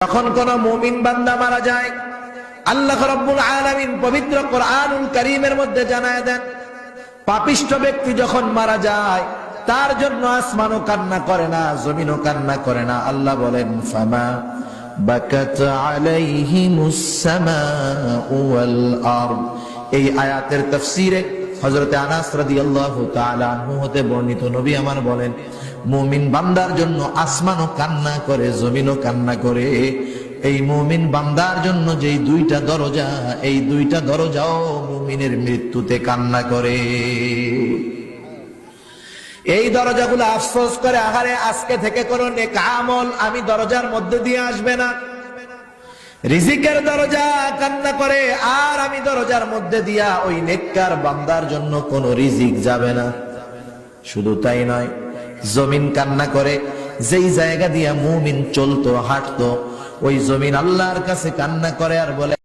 যখন কোন মুমিন বান্দা মারা যায়, আল্লাহ রাব্বুল আলামিন পবিত্র কোরআনুল কারীমের মধ্যে জানায় দেন, পাপিষ্ঠ ব্যক্তি যখন মারা যায় তার জন্য আসমানও কান্না করে না, জমিনও কান্না করে না। আল্লাহ বলেন, ফামা বাকাত আলাইহিমুস সামাউ ওয়াল আরদ। এই আয়াতের তাফসীরে হযরতে আনাস রাদিয়াল্লাহু তাআলা আনহু হতে বর্ণিত, নবী আমার বলেন, মুমিন বান্দার জন্য আসমানও কান্না করে, জমিনও কান্না করে। এই মুমিন বান্দার জন্য যেই দুইটা দরজা, এই দুইটা দরজাও মুমিনের মৃত্যুতে কান্না করে। এই দরজাগুলো আফসোস করে, আহারে আজকে থেকে কোনো নেক আমল আমি দরজার মধ্যে দিয়ে আসবে না। রিজিকের দরজা কান্না করে, আর আমি দরজার মধ্যে দিয়া ওই নেককার বান্দার জন্য কোনো রিজিক যাবে না। শুধু তাই নয়, জমিন কান্না করে, যেই জায়গা দিয়া মুমিন চলতো হাঁটতো, ওই জমিন আল্লাহর কাছে কান্না করে আর বলে,